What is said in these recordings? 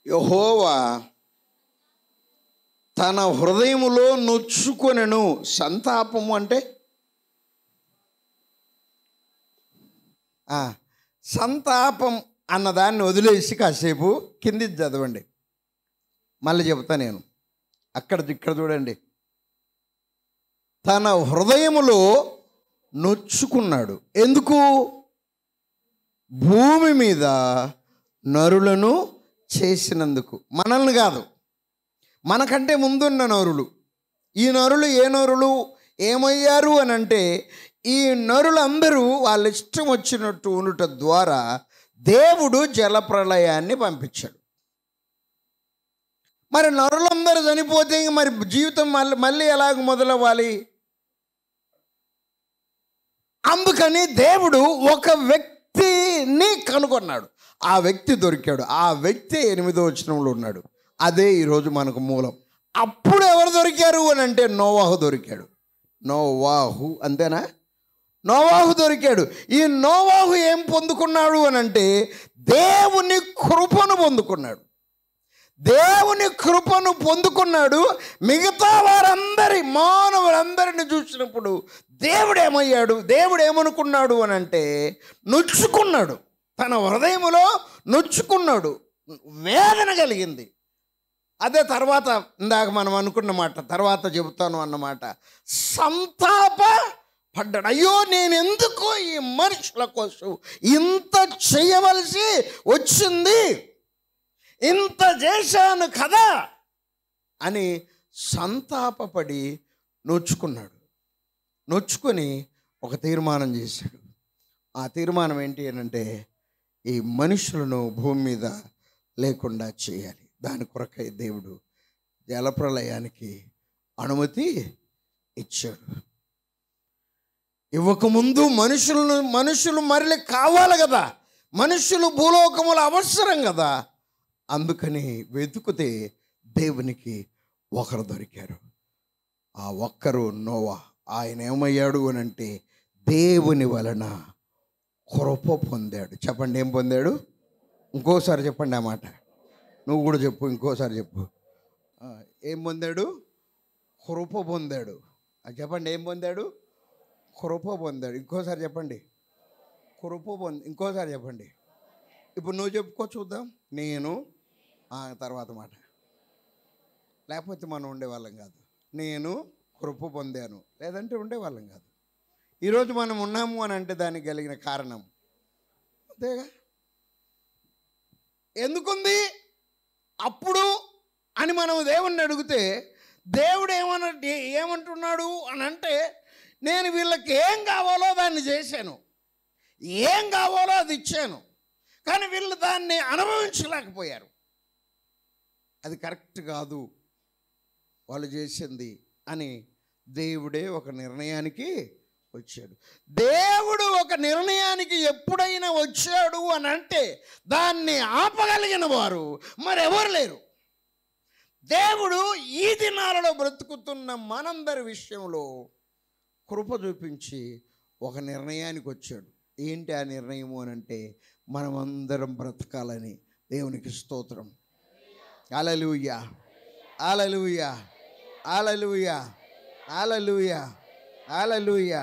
యెహోవా తన హృదయములో నొచ్చుకొనెను. సంతాపము అంటే సంతాపం అన్నదాన్ని వదిలేసి కాసేపు కింది చదవండి, మళ్ళీ చెబుతా నేను. ఇక్కడ చూడండి, తన హృదయములో నొచ్చుకున్నాడు. ఎందుకు? భూమి మీద నరులను చేసినందుకు. మనల్ని కాదు, మనకంటే ముందున్న నరులు. ఈ నరులు ఏ నరులు ఏమయ్యారు అని అంటే, ఈ నరులందరూ వాళ్ళ ఇష్టం వచ్చినట్టు ఉండట ద్వారా దేవుడు జలప్రళయాన్ని పంపించాడు. మరి నరులందరూ చనిపోతే మరి జీవితం మళ్ళీ ఎలాగ మొదలవ్వాలి? అందుకని దేవుడు ఒక వ్యక్తిని కనుగొన్నాడు. ఆ వ్యక్తి దొరికాడు. ఆ వ్యక్తి 8వ వచనంలో ఉన్నాడు. అదే ఈరోజు మనకు మూలం. అప్పుడు ఎవరు దొరికారు అని అంటే నోవాహు దొరికాడు. నోవాహు, అంతేనా? నోవాహు దొరికాడు. ఈ నోవాహు ఏం పొందుకున్నాడు అని అంటే దేవుని కృపను పొందుకున్నాడు. దేవుని కృపను పొందుకున్నాడు. మిగతా మానవులందరిని చూసినప్పుడు దేవుడు ఏమయ్యాడు? దేవుడు ఏమనుకున్నాడు అని అంటే నొచ్చుకున్నాడు. తన హృదయములో నొచ్చుకున్నాడు. వేదన కలిగింది. అదే తర్వాత ఇందాక మనం అనుకున్న మాట, తర్వాత చెబుతాను అన్నమాట. సంతాప పడ్డాడు. అయ్యో, నేను ఎందుకు ఈ మనుషుల కోసం ఇంత చేయవలసి వచ్చింది, ఇంత చేశాను కదా అని సంతాపపడి నొచ్చుకున్నాడు. నొచ్చుకొని ఒక తీర్మానం చేశాడు. ఆ తీర్మానం ఏంటి అని అంటే, ఈ మనుషులను భూమి మీద లేకుండా చేయాలి. దాని కొరకై దేవుడు జలప్రళయానికి అనుమతి ఇచ్చాడు. ఇవ్వకముందు మనుషులు మరలి కావాలి కదా, మనుషులు భూలోకములు అవసరం కదా. అందుకని వెతుకుతే దేవునికి ఒకరు దొరికారు. ఆ ఒక్కరు నోవా. ఆయన ఏమయ్యాడు అని అంటే దేవుని వలన కృప పొందాడు. చెప్పండి, ఏం పొందాడు? ఇంకోసారి చెప్పండి ఆ మాట. నువ్వు కూడా చెప్పు, ఇంకోసారి చెప్పు. ఏం పొందాడు? కృప పొందాడు. చెప్పండి, ఏం పొందాడు? కృప పొందాడు. ఇంకోసారి చెప్పండి, కృప ఇంకోసారి చెప్పండి. ఇప్పుడు నువ్వు చెప్పుకో చూద్దాం. నేను తర్వాత మాట, లేకపోతే మనం ఉండేవాళ్ళం కాదు. నేను కృప పొందాను, లేదంటే ఉండేవాళ్ళం కాదు. ఈరోజు మనం ఉన్నాము అని అంటే దానికి కలిగిన కారణం అంతేగా. ఎందుకుంది అప్పుడు అని మనం దేవుణ్ణి అడిగితే దేవుడు ఏమంటున్నాడు అని అంటే, నేను వీళ్ళకి ఏం కావాలో దాన్ని చేశాను, ఏం కావాలో అది ఇచ్చాను, కానీ వీళ్ళు దాన్ని అనుభవించలేకపోయారు. అది కరెక్ట్ కాదు వాళ్ళు చేసింది అని దేవుడే ఒక నిర్ణయానికి వచ్చాడు. దేవుడు ఒక నిర్ణయానికి ఎప్పుడైనా వచ్చాడు అని అంటే దాన్ని ఆపగలిగిన వారు మరెవరు లేరు. దేవుడు ఈ దినాలలో బ్రతుకుతున్న మనందరి విషయంలో కృప చూపించి ఒక నిర్ణయానికి వచ్చాడు. ఏంటి ఆ నిర్ణయము అని అంటే, మనమందరం బ్రతకాలని. దేవునికి స్తోత్రం. హల్లెలూయా, హల్లెలూయా, హల్లెలూయా, హల్లెలూయా, హల్లెలూయా,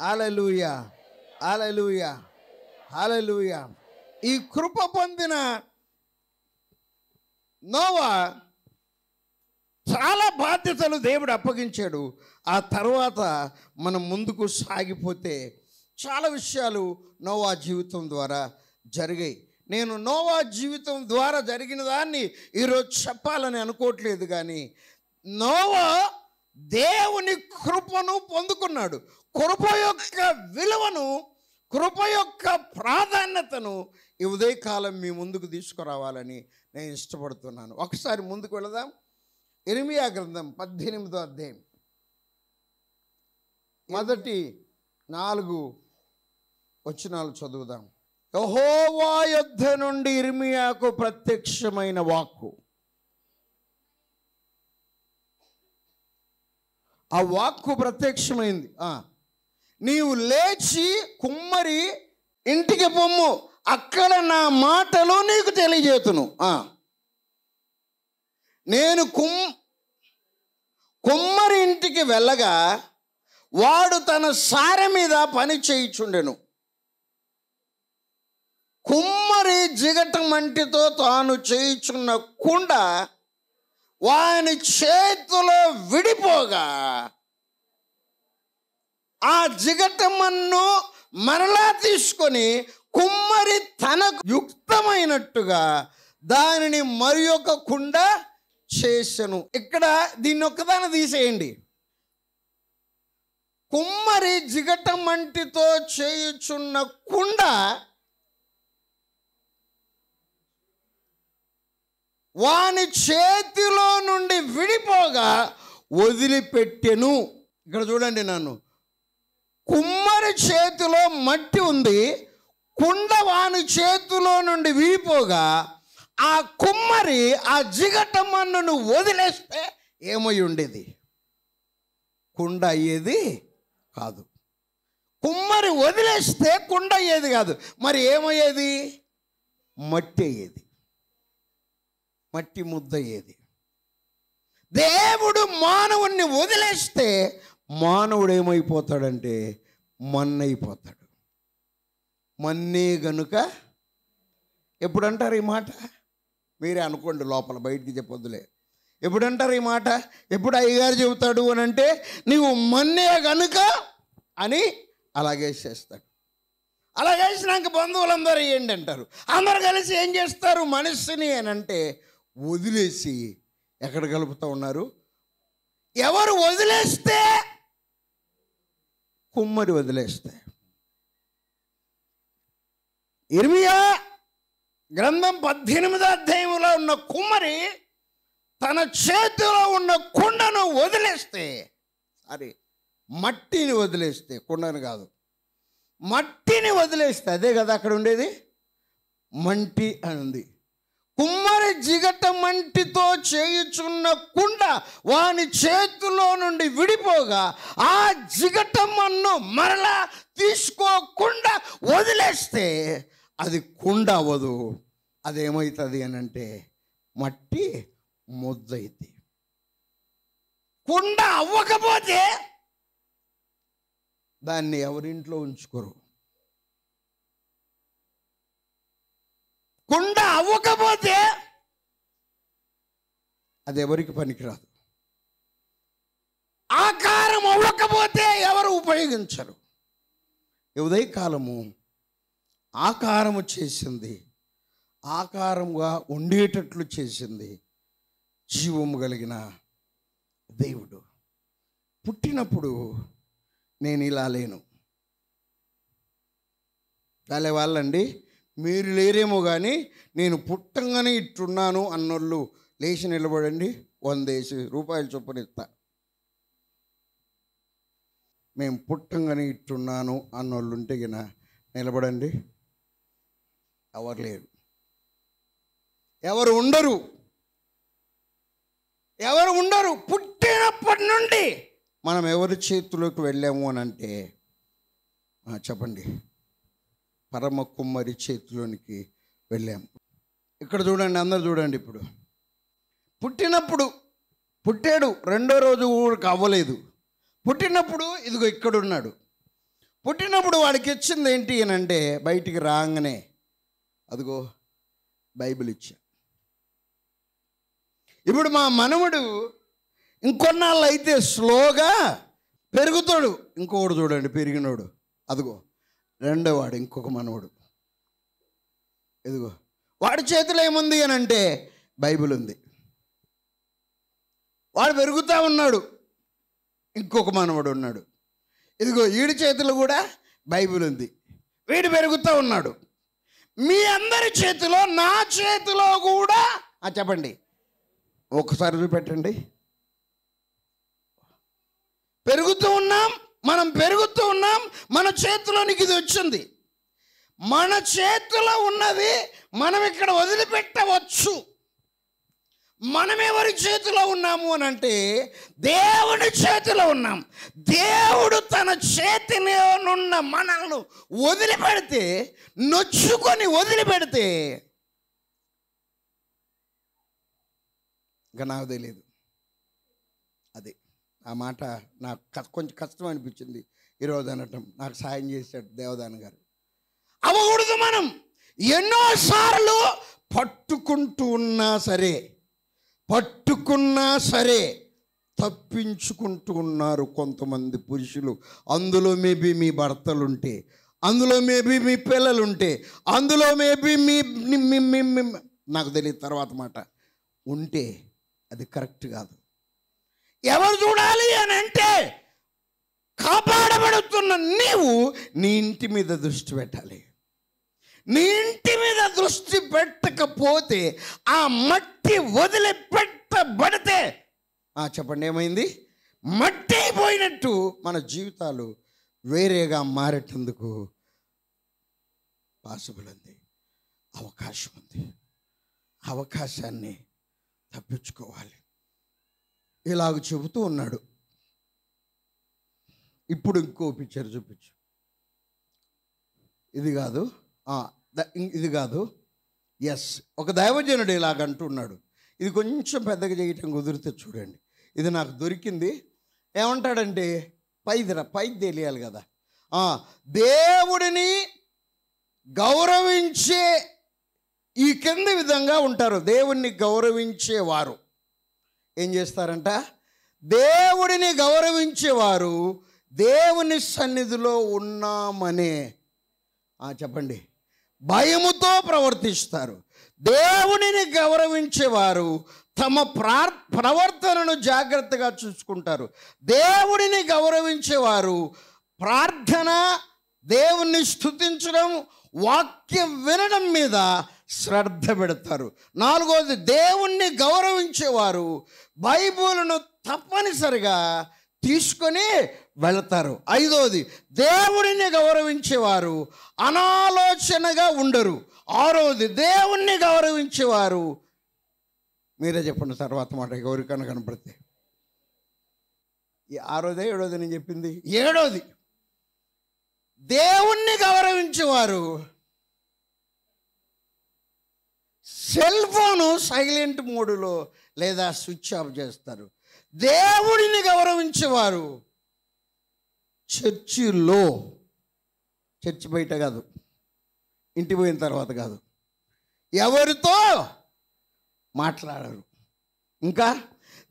హల్లెలూయా, హల్లెలూయా, హల్లెలూయా. ఈ కృప పొందిన నోవా చాలా బాధ్యతలు దేవుడు అప్పగించాడు. ఆ తర్వాత మనం ముందుకు సాగిపోతే చాలా విషయాలు నోవా జీవితం ద్వారా జరిగాయి. నేను నోవా జీవితం ద్వారా జరిగిన దాన్ని ఈరోజు చెప్పాలని అనుకోవట్లేదు, కానీ నోవా దేవుని కృపను పొందుకున్నాడు. కృప యొక్క విలువను, కృప యొక్క ప్రాధాన్యతను ఈ ఉదయకాలం మీ ముందుకు తీసుకురావాలని నేను ఇష్టపడుతున్నాను. ఒకసారి ముందుకు వెళదాం. ఇర్మియా గ్రంథం 18వ అధ్యాయం మొదటి 4 వచనాలు చదువుదాం. యెహోవా యొద్ద నుండి ఇర్మియాకు ప్రత్యక్షమైన వాక్కు. ఆ వాక్కు ప్రత్యక్షమైంది. నీవు లేచి కుమ్మరి ఇంటికి పొమ్ము, అక్కడ నా మాటలు నీకు తెలియజేతును. నేను కుమ్మరి ఇంటికి వెళ్ళగా వాడు తన సారె మీద పని చేయుచుండెను. కుమ్మరి జిగట మంటితో తాను చేయుచున్న కుండ వాని చేతిలో విడిపోగా ఆ జిగటమన్ను మరలా తీసుకొని కుమ్మరి తనకు యుక్తమైనట్టుగా దానిని మరి ఒక కుండ చేసెను. ఇక్కడ దీన్ని ఒక్కదాన్ని తీసేయండి. కుమ్మరి జిగట మంటితో చేయుచున్న కుండ వాని చేతిలో నుండి విడిపోగా వదిలిపెట్టెను. ఇక్కడ చూడండి, నన్ను కుమ్మరి చేతిలో మట్టి ఉంది, కుండ వాని చేతిలో నుండి విడిపోగా ఆ కుమ్మరి ఆ జిగట మన్నును వదిలేస్తే ఏమై ఉండేది? కుండ అయ్యేది కాదు. కుమ్మరి వదిలేస్తే కుండ అయ్యేది కాదు. మరి ఏమయ్యేది? మట్టి అయ్యేది, మట్టి ముద్ద అయ్యేది. దేవుడు మానవుణ్ణి వదిలేస్తే మానవుడు ఏమైపోతాడంటే మన్నైపోతాడు. మన్నే గనుక ఎప్పుడంటారు ఈ మాట? మీరే అనుకోండి, లోపల బయటికి చెప్పొద్దులే. ఎప్పుడంటారు ఈ మాట? ఎప్పుడు అయ్యగారు చెబుతాడు అని అంటే నీవు మన్నే గనుక అని అలాగే చేస్తాడు. అలాగేసినాక బంధువులందరూ ఏంటి అంటారు. అందరు కలిసి ఏం చేస్తారు? మనిషిని అని అంటే వదిలేసి ఎక్కడ కలుపుతూ ఉన్నారు? ఎవరు వదిలేస్తే? కుమ్మరి వదిలేస్తే. ఇర్మియా గ్రంథం 18వ అధ్యాయంలో ఉన్న కుమ్మరి తన చేతిలో ఉన్న కుండను వదిలేస్తే, మట్టిని వదిలేస్తే, కుండను కాదు, మట్టిని వదిలేస్తే, అదే కదా అక్కడ ఉండేది, మంటి అని ఉంది. కుమ్మరి జిగట మంటితో చేయుచున్న కుండ వాని చేతిలో నుండి విడిపోగా ఆ జిగటమన్ను మరలా తీసుకోకుండా వదిలేస్తే అది కుండ అవ్వదు. అదేమవుతుంది అని అంటే మట్టి ముద్దయితే. కుండ అవ్వకపోతే దాన్ని ఎవరింట్లో ఉంచుకోరు. కుండ అవ్వకపోతే అది ఎవరికి పనికిరాదు. ఆకారం అవ్వకపోతే ఎవరు ఉపయోగించరు. ఉదయకాలము ఆకారము చేసింది, ఆకారముగా ఉండేటట్లు చేసింది జీవము కలిగిన దేవుడు. పుట్టినప్పుడు నేను ఇలా లేను. కాలే వాళ్ళండి, మీరు లేరేమో కానీ నేను పుట్టంగానే ఇట్టున్నాను అన్నోళ్ళు లేచి నిలబడండి. 100 రూపాయలు చొప్పున ఇస్తా. మేము పుట్టంగానే ఇట్టున్నాను అన్నోళ్ళు ఉంటే గిన నిలబడండి. ఎవరు లేరు, ఎవరు ఉండరు, ఎవరు ఉండరు. పుట్టినప్పటి నుండి మనం ఎవరి చేతిలోకి వెళ్ళాము అని అంటే చెప్పండి, పరమ కుమ్మరి చేతిలోనికి వెళ్ళాము. ఇక్కడ చూడండి, అందరు చూడండి. ఇప్పుడు పుట్టాడు, రెండో రోజు కూడా అవ్వలేదు. పుట్టినప్పుడు ఇదిగో ఇక్కడున్నాడు. పుట్టినప్పుడు వాడికి ఇచ్చింది ఏంటి అని అంటే బయటికి రాగానే అదిగో బైబిల్ ఇచ్చా. ఇప్పుడు మా మనవడు ఇంకొన్నాళ్ళు అయితే స్లోగా పెరుగుతాడు. ఇంకొకడు చూడండి పెరిగినోడు, అదిగో రెండో వాడు, ఇంకొక మనవడు. ఇదిగో వాడి చేతిలో ఏముంది అని అంటే బైబిల్ ఉంది. వాడు పెరుగుతూ ఉన్నాడు. ఇంకొక మనవడు ఉన్నాడు. ఇదిగో వీడి చేతిలో కూడా బైబిల్ ఉంది. వీడు పెరుగుతూ ఉన్నాడు. మీ అందరి చేతిలో, నా చేతిలో కూడా చెప్పండి, ఒకసారి చూపెట్టండి. పెరుగుతూ ఉన్నాం, మనం పెరుగుతూ ఉన్నాం. మన చేతిలోనికి ఇది వచ్చింది. మన చేతిలో ఉన్నది మనం ఇక్కడ వదిలిపెట్టవచ్చు. మనం ఎవరి చేతిలో ఉన్నాము అని అంటే దేవుని చేతిలో ఉన్నాం. దేవుడు తన చేతిలోనున్న మనల్ని వదిలిపెడితే, నొచ్చుకొని వదిలిపెడితే ఇంకా నాకు తెలియదు. అది ఆ మాట నాకు కొంచెం కష్టం అనిపించింది ఈరోజు అనటం. నాకు సాయం చేశాడు దేవదాన గారు. అవ్వకూడదు. మనం ఎన్నోసార్లు పట్టుకుంటూ ఉన్నా సరే తప్పించుకుంటూ ఉన్నారు కొంతమంది పురుషులు. అందులో మేబీ మీ భర్తలుంటే, అందులో మేబీ మీ పిల్లలుంటే, అందులో మేబీ మీ నాకు తెలియదు తర్వాత మాట ఉంటే అది కరెక్ట్ కాదు. ఎవరు చూడాలి అని అంటే కాపాడబడుతున్న నీవు నీ ఇంటి మీద దృష్టి పెట్టాలి. నీ ఇంటి మీద దృష్టి పెట్టకపోతే ఆ మట్టి వదిలిపెట్టబడితే చెప్పండి ఏమైంది? మట్టి అయిపోయినట్టు మన జీవితాలు వేరేగా మారేటందుకు పాసిబుల్ ఉంది, అవకాశం ఉంది. అవకాశాన్ని తప్పించుకోవాలి. ఇలాగ చెబుతూ ఉన్నాడు. ఇప్పుడు ఇంకో పిక్చర్ చూపించు. ఇది కాదు, ఇది కాదు. ఎస్, ఒక దైవజనుడు ఇలాగ అంటున్నాడు. ఇది కొంచెం పెద్దగా చేయటం కుదిరితే చూడండి. ఇది నాకు దొరికింది. ఏమంటాడంటే పైది తెలియాలి కదా. దేవుడిని గౌరవించే ఈ కింది విధంగా ఉంటారు. దేవుణ్ణి గౌరవించేవారు ఏం చేస్తారంట? దేవుడిని గౌరవించేవారు దేవుని సన్నిధిలో ఉన్నామనే చెప్పండి భయముతో ప్రవర్తిస్తారు. దేవునిని గౌరవించేవారు తమ ప్రవర్తనను జాగ్రత్తగా చూసుకుంటారు. దేవుడిని గౌరవించేవారు ప్రార్థన, దేవుణ్ణి స్తుతించడం, వాక్యం వినడం మీద శ్రద్ధ పెడతారు. నాలుగోది, దేవుణ్ణి గౌరవించేవారు బైబిలును తప్పనిసరిగా తీసుకొని వెళతారు. ఐదోది, దేవుడిని గౌరవించేవారు అనాలోచనగా ఉండరు. ఆరోది, దేవుణ్ణి గౌరవించేవారు, మీరే చెప్పండి తర్వాత మాట ఎవరికైనా కనపడితే. ఆరోదే ఏడోది నేను చెప్పింది? ఏడోది, దేవుణ్ణి గౌరవించేవారు సెల్ ఫోను సైలెంట్ మోడులో లేదా స్విచ్ ఆఫ్ చేస్తారు. దేవుడిని గౌరవించేవారు చర్చిలో, చర్చి బయట కాదు, ఇంటి పోయిన తర్వాత కాదు, ఎవరితో మాట్లాడరు. ఇంకా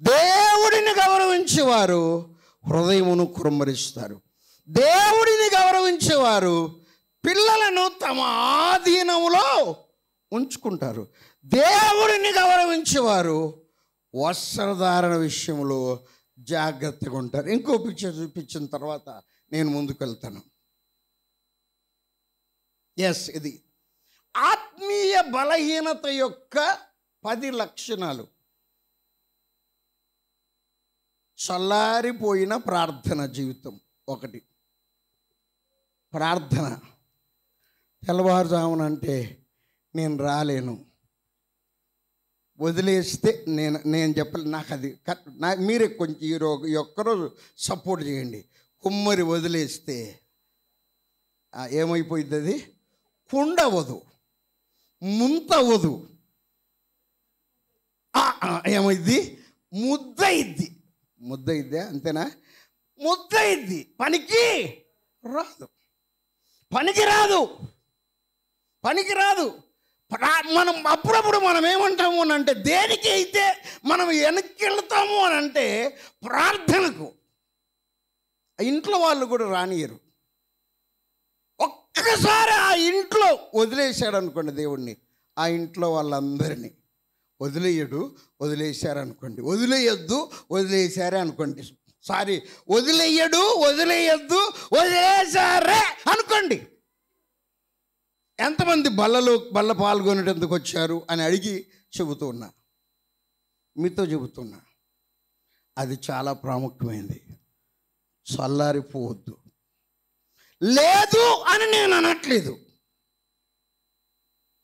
దేవుడిని గౌరవించేవారు హృదయమును కుమ్మరిస్తారు. దేవుడిని గౌరవించేవారు పిల్లలను తమ ఆధీనంలో ఉంచుకుంటారు. దేవుడిని గౌరవించేవారు వస్త్రధారణ విషయంలో జాగ్రత్తగా ఉంటారు. ఇంకో పిక్చర్ చూపించిన తర్వాత నేను ముందుకు వెళ్తాను. ఎస్, ఇది ఆత్మీయ బలహీనత యొక్క 10 లక్షణాలు. చల్లారిపోయిన ప్రార్థన జీవితం. 1, ప్రార్థన తెల్లవారుజామున అంటే నేను రాలేను, వదిలేస్తే నేను చెప్పలేదు, నాకు అది మీరే కొంచెం ఈ ఒక్కరోజు సపోర్ట్ చేయండి. కుమ్మరి వదిలేస్తే ఏమైపోయింది? అది కుండవదు, ముంతవదు, ఏమైద్ది? ముద్దయిద్ది. ముద్దయిద్దా? అంతేనా? ముద్దయిద్ది. పనికి రాదు. మనం అప్పుడప్పుడు మనం ఏమంటాము అని అంటే, దేనికి అయితే మనం వెనక్కి వెళ్తాము అని అంటే ప్రార్థనకు. ఇంట్లో వాళ్ళు కూడా రానియరు. ఒక్కసారి ఆ ఇంట్లో వదిలేశాడు అనుకోండి దేవుణ్ణి, ఆ ఇంట్లో వాళ్ళందరినీ వదిలేశారనుకోండి, వదిలేశారే అనుకోండి, వదిలేశారే అనుకోండి. ఎంతమంది బల్ల పాల్గొనేటందుకు వచ్చారు అని అడిగి మీతో చెబుతున్నా, అది చాలా ప్రాముఖ్యమైనది. చల్లారిపోవద్దు. లేదు అని నేను అనట్లేదు,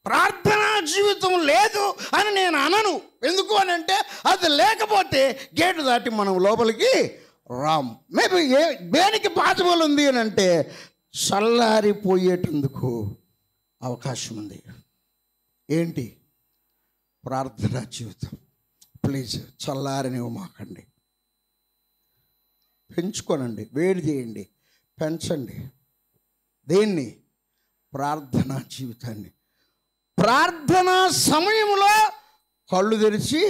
ప్రార్థనా జీవితం లేదు అని నేను అనను. ఎందుకు అని అంటే, అది లేకపోతే గేటు దాటి మనం లోపలికి రామ్. మేబీ దేనికి పాసిబుల్ ఉంది అని అంటే, చల్లారిపోయేటందుకు అవకాశం ఉంది. ఏంటి? ప్రార్థనా జీవితం. ప్లీజ్ చల్లారనివ్వమాకండి, పెంచుకోనండి, వేడి చేయండి, పెంచండి. దేన్ని? ప్రార్థనా జీవితాన్ని. ప్రార్థనా సమయంలో కళ్ళు తెరిచి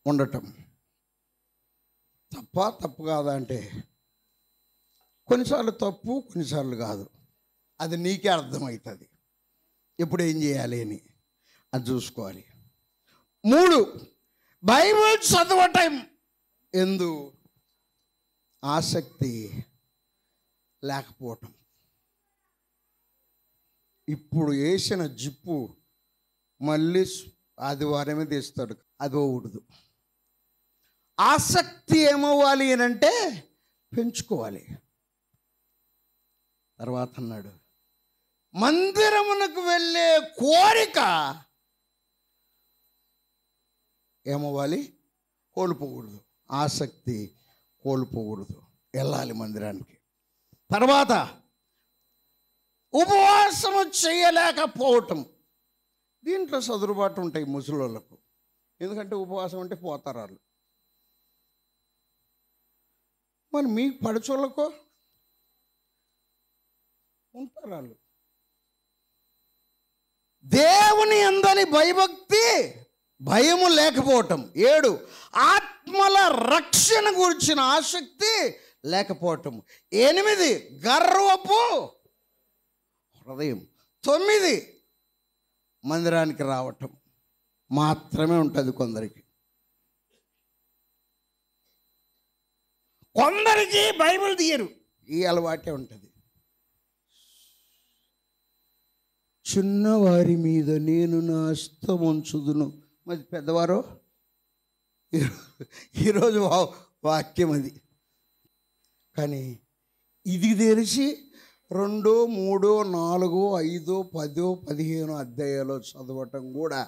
ఉండటం. తప్పు కాదా అంటే కొన్నిసార్లు తప్పు, కొన్నిసార్లు కాదు. అది నీకే అర్థమవుతుంది ఎప్పుడు ఏం చేయాలి అని. అది చూసుకోవాలి. 3, బైబిల్ చదవటం ఎందు ఆసక్తి లేకపోవటం. ఇప్పుడు వేసిన జిప్పు మళ్ళీ ఆదివారమే తీస్తాడు, అది పోకూడదు. ఆసక్తి ఏమవ్వాలి అని అంటే పెంచుకోవాలి. తర్వాత అన్నాడు, మందిరమునకు వెళ్ళే కోరిక ఏమవ్వాలి? కోల్పోకూడదు. ఆసక్తి కోల్పోకూడదు, వెళ్ళాలి మందిరానికి. తర్వాత ఉపవాసము చేయలేకపోవటం. దీంట్లో సదురుబాటు ఉంటాయి ముసలోళ్ళకు, ఎందుకంటే ఉపవాసం అంటే పోతారు వాళ్ళు. మరి మీకు పడుచోళ్ళకో ఉంటారు వాళ్ళు. దేవుని యందలి భయభక్తి, భయము లేకపోవటం. 7, ఆత్మల రక్షణ గురించిన ఆసక్తి లేకపోవటం. 8, గర్వపు హృదయం. 9, మందిరానికి రావటం మాత్రమే ఉంటుంది కొందరికి. కొందరికి బైబిల్ తీయరు, ఈ అలవాటే ఉంటుంది. చిన్నవారి మీద నేను నా హస్తం ఉంచుదును. మరి పెద్దవారు ఈరోజు వాక్యం అది. కానీ ఇది తెలిసి 2, 3, 4, 5, 10, 15 అధ్యాయాలు చదవటం కూడా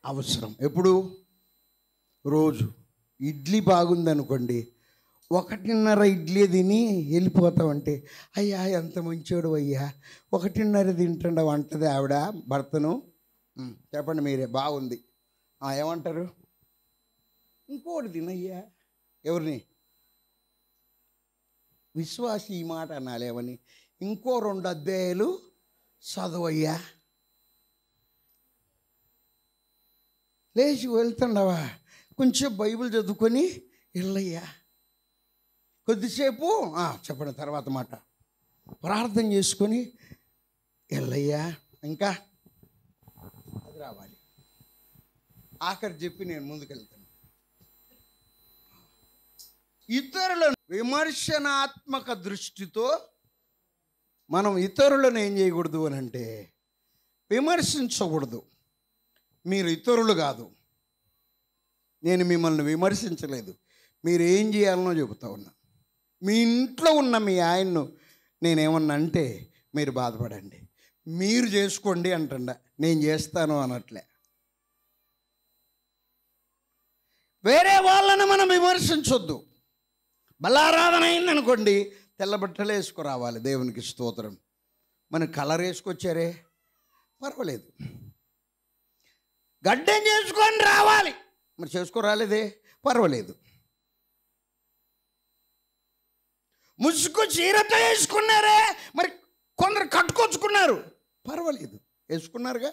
అవసరం. ఎప్పుడు? రోజు. ఇడ్లీ బాగుందనుకోండి, 1:30 ఇడ్లీ తిని వెళ్ళిపోతామంటే, అయ్యా ఎంత మంచోడు అయ్యా, 1:30 తింటుండ వంటది ఆవిడ భర్తను. చెప్పండి మీరే, బాగుంది. ఏమంటారు? ఇంకోటి తినయ్యా. ఎవరిని? విశ్వాసి ఈ మాట అనాలి. ఏమని? ఇంకో 2 అధ్యాయాలు చదవయ్యా. లేచి వెళ్తుండవా, కొంచెం బైబిల్ చదువుకొని వెళ్ళయ్యా. కొద్దిసేపు చెప్పండి తర్వాత మాట ప్రార్థన చేసుకొని వెళ్ళయ్యా. ఇంకా అది రావాలి. ఆఖరి చెప్పి నేను ముందుకెళ్తాను. ఇతరులను విమర్శనాత్మక దృష్టితో మనం ఇతరులను ఏం చేయకూడదు అని అంటే విమర్శించకూడదు. మీరు ఇతరులు కాదు, నేను మిమ్మల్ని విమర్శించలేదు, మీరు ఏం చేయాలనో చెబుతా ఉన్నా. మీ ఇంట్లో ఉన్న మీ ఆయన్ను నేనేమన్నా అంటే మీరు బాధపడండి, మీరు చేసుకోండి అంటుండ, నేను చేస్తాను అనట్లే. వేరే వాళ్ళని మనం విమర్శించొద్దు. బలారాధన అయిందనుకోండి, తెల్ల బట్టలు వేసుకురావాలి, దేవునికి స్తోత్రం. మన కలర్ వేసుకొచ్చారే పర్వాలేదు. గడ్డం చేసుకొని రావాలి, మరి చేసుకోరాలేదే పర్వాలేదు. ముసుగు చీరతో వేసుకున్నారే, మరి కొందరు కట్టుకొచ్చుకున్నారు, పర్వాలేదు, వేసుకున్నారుగా.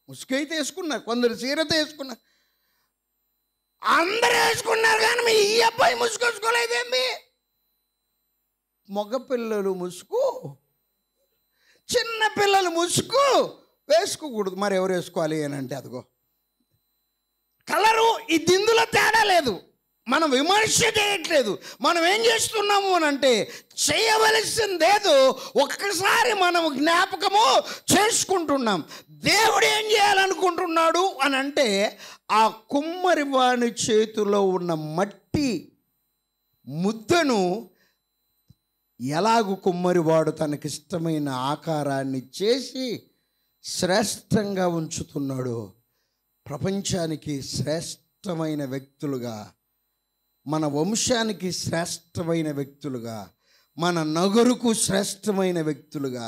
ముసుగు అయితే వేసుకున్నారు, కొందరు చీరతో వేసుకున్నారు, అందరూ వేసుకున్నారు. కానీ మీ ఈ అబ్బాయి ముసుగు వేసుకోలేదేంది? మగపిల్లలు ముసుగు, చిన్న పిల్లలు ముసుగు వేసుకోకూడదు. మరి ఎవరు వేసుకోవాలి అని అంటే అదిగో కలరు, ఇది ఇందులో తేడా లేదు. మనం విమర్శ చేయట్లేదు. మనం ఏం చేస్తున్నాము అని అంటే చేయవలసిందేదో ఒక్కసారి మనం జ్ఞాపకము చేసుకుంటున్నాం. దేవుడు ఏం చేయాలనుకుంటున్నాడు అని అంటే ఆ కుమ్మరి వాని చేతిలో ఉన్న మట్టి ముద్దను ఎలాగూ కుమ్మరివాడు తనకిష్టమైన ఆకారాన్ని చేసి శ్రేష్టంగా ఉంచుతున్నాడో, ప్రపంచానికి శ్రేష్టమైన వ్యక్తులుగా, మన వంశానికి శ్రేష్టమైన వ్యక్తులుగా, మన నగరుకు శ్రేష్టమైన వ్యక్తులుగా,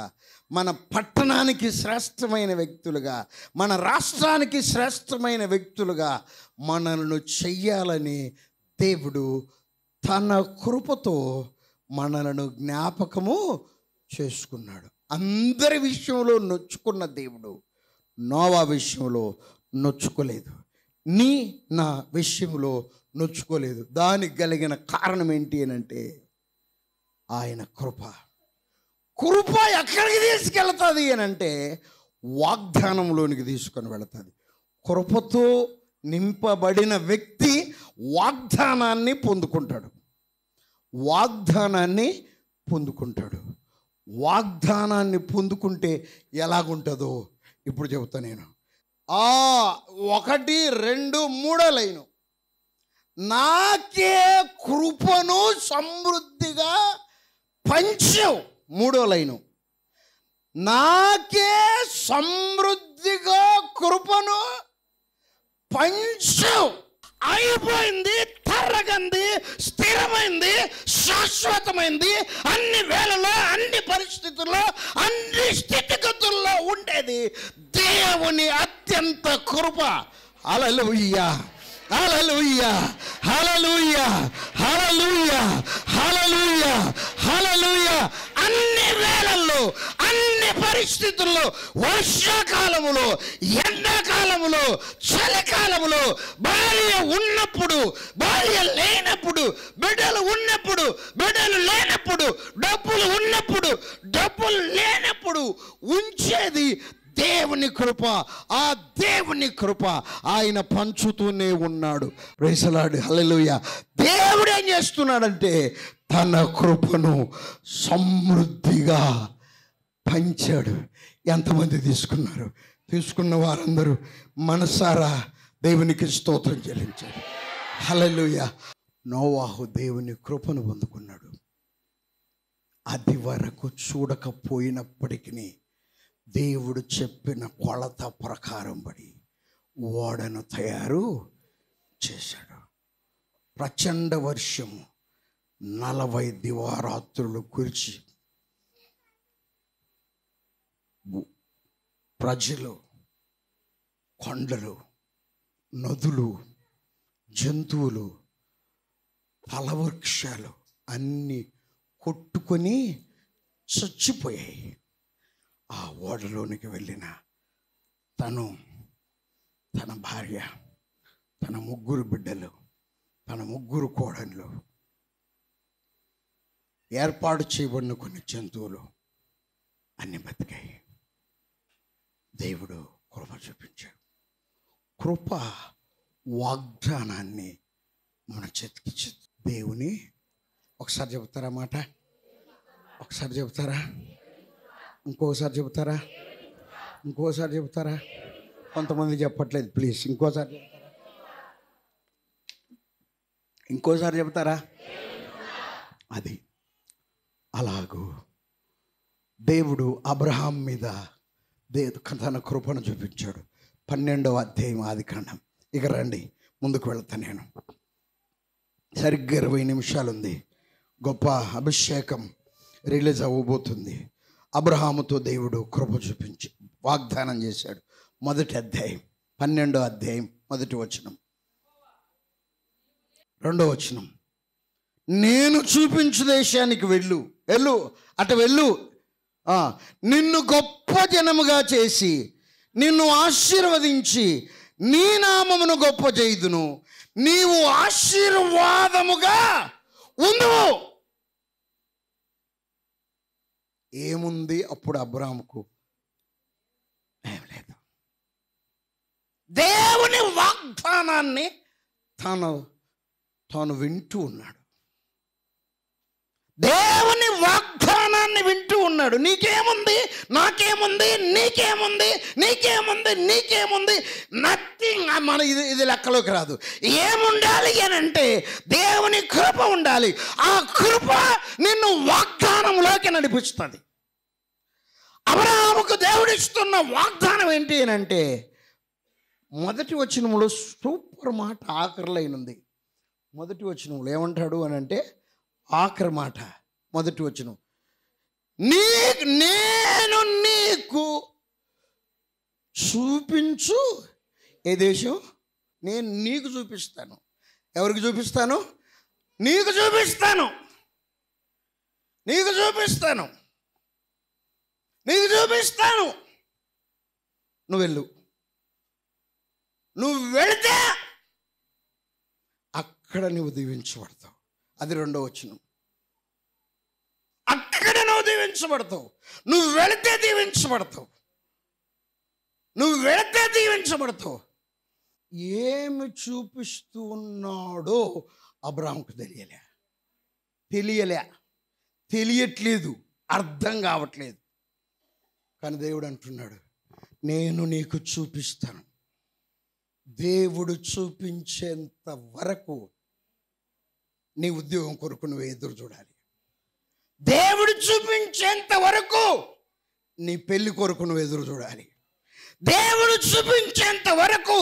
మన పట్టణానికి శ్రేష్టమైన వ్యక్తులుగా, మన రాష్ట్రానికి శ్రేష్టమైన వ్యక్తులుగా మనల్ని చెయ్యాలని దేవుడు తన కృపతో మనలను జ్ఞాపకము చేసుకున్నాడు. అందరి విషయంలో నొచ్చుకున్న దేవుడు నోవా విషయంలో నొచ్చుకోలేదు, నా విషయంలో నొచ్చుకోలేదు. దానికి కలిగిన కారణం ఏంటి అని అంటే ఆయన కృప. కృప ఎక్కడికి తీసుకెళ్తుంది అని అంటే వాగ్దానంలోనికి తీసుకొని వెళుతుంది. కృపతో నింపబడిన వ్యక్తి వాగ్దానాన్ని పొందుకుంటాడు. వాగ్దానాన్ని పొందుకుంటే ఎలాగుంటుందో ఇప్పుడు చెబుతా నేను. 1, 2, 3 లైను. నాకే కృపను సమృద్ధిగా పంచావు. 3వ లైను. నాకే సమృద్ధిగా కృపను పంచావు. అయిపోయింది, తరగంది, స్థిరమైంది, శాశ్వతమైంది. అన్ని వేళలో, అన్ని పరిస్థితుల్లో, అన్ని స్థితిగతుల్లో ఉండేది దేవుని అత్యంత కృప. హల్లెలూయా, హల్లెలూయా, హల్లెలూయా, హల్లెలూయా, హల్లెలూయా, హల్లెలూయా. అన్ని వేళల్లో, అన్ని పరిస్థితుల్లో, వర్షాకాలములో, ఎండాకాలములో, చలికాలములో, భార్య ఉన్నప్పుడు, భార్య లేనప్పుడు, బిడ్డలు ఉన్నప్పుడు, బిడ్డలు లేనప్పుడు, డబ్బులు ఉన్నప్పుడు, డబ్బులు లేనప్పుడు ఉంచేది దేవుని కృప. ఆ దేవుని కృప ఆయన పంచుతూనే ఉన్నాడు. ప్రైజ్ ది లార్డ్, హల్లెలూయా. దేవుడు ఏం చేస్తున్నాడంటే తన కృపను సమృద్ధిగా పంచాడు. ఎంతమంది తీసుకున్నారు? తీసుకున్న వారందరూ మనసారా దేవునికి స్తోత్రం చెల్లించారు. హల్లెలూయా. నోవాహు దేవుని కృపను పొందుకున్నాడు. అది వరకు చూడకపోయినప్పటికీ దేవుడు చెప్పిన కొలత ప్రకారం పడి ఓడను తయారు చేశాడు. ప్రచండ వర్షము 40 దివారాత్రులు కురిచి ప్రజలు, కొండలు, నదులు, జంతువులు, ఫలవృక్షాలు అన్నీ కొట్టుకొని చచ్చిపోయాయి. ఆ ఓడలోనికి వెళ్ళిన తను, తన భార్య, తన 3 బిడ్డలు, తన 3 కోడళ్ళు, ఏర్పాటు చేయబడిన కొన్ని జంతువులు అన్ని బతికాయి. దేవుడు కృప చూపించాడు. కృప వాగ్దానాన్ని మన చేతికి దేవుని ఒకసారి చెబుతారా మాట? ఒకసారి చెబుతారా? ఇంకోసారి చెబుతారా? ఇంకోసారి చెబుతారా? కొంతమంది చెప్పట్లేదు, ప్లీజ్ ఇంకోసారి చెబుతారా? ఇంకోసారి చెబుతారా? అది అలాగూ దేవుడు అబ్రహాం మీద తన కృపను చూపించాడు. 12వ అధ్యాయం ఆదికాండం. ఇక రండి ముందుకు వెళ్తాను నేను. సరిగ్గా 20 నిమిషాలు ఉంది. గొప్ప అభిషేకం రిలీజ్ అవ్వబోతుంది. అబ్రహాముతో దేవుడు కృప చూపించి వాగ్దానం చేశాడు. 1వ అధ్యాయం 12వ అధ్యాయం 1వ వచనం, 2వ వచనం. నేను చూపించు దేశానికి వెళ్ళు, అటు వెళ్ళు, నిన్ను గొప్ప జనముగా చేసి నిన్ను ఆశీర్వదించి నీ నామమును గొప్ప చేయుదును, నీవు ఆశీర్వాదముగా ఉండువు. ఏముంది అప్పుడు అబ్రాహాముకు? ఏం లేదు. దేవుని వాగ్దానాన్ని తాను వింటూ ఉన్నాడు. దేవుని వాగ్దానాన్ని వింటూ ఉన్నాడు. నీకేముంది, నాకేముంది, నీకేముంది, నథింగ్. మన ఇది లెక్కలోకి రాదు. ఏముండాలి అని అంటే దేవుని కృప ఉండాలి. ఆ కృప నిన్ను వాగ్దానంలోకి నడిపిస్తుంది. అబ్రహాముకు దేవుడిస్తున్న వాగ్దానం ఏంటి అని అంటే 1వ వచనంలో సూపర్ మాట ఆఖరిలో ఉంది. 1వ వచనంలో ఏమంటాడు అని అంటే, ఆఖరి మాట 1వ వచనం, నేను నీకు చూపించు ఏ దేశం. నేను నీకు చూపిస్తాను. ఎవరికి చూపిస్తాను? నీకు చూపిస్తాను. నీకు చూపిస్తాను. నీకు చూపిస్తాను. నువ్వు వెళ్ళు. నువ్వు వెళితే అక్కడ నువ్వు దీవించబడతావు. అది 2వ వచనం. అక్కడ నువ్వు దీవించబడతావు. నువ్వు వెళితే దీవించబడతావు. నువ్వు వెళితే దీవించబడతావు. ఏమి చూపిస్తూ ఉన్నాడో అబ్రాహాముకు తెలియట్లేదు, అర్థం కావట్లేదు. కానీ దేవుడు అంటున్నాడు, నేను నీకు చూపిస్తాను. దేవుడు చూపించేంత వరకు నీ ఉద్యోగం కొరకు నువ్వు ఎదురు చూడాలి. దేవుడు చూపించేంత వరకు నీ పెళ్లి కొరకు నువ్వు ఎదురు చూడాలి. దేవుడు చూపించేంత వరకు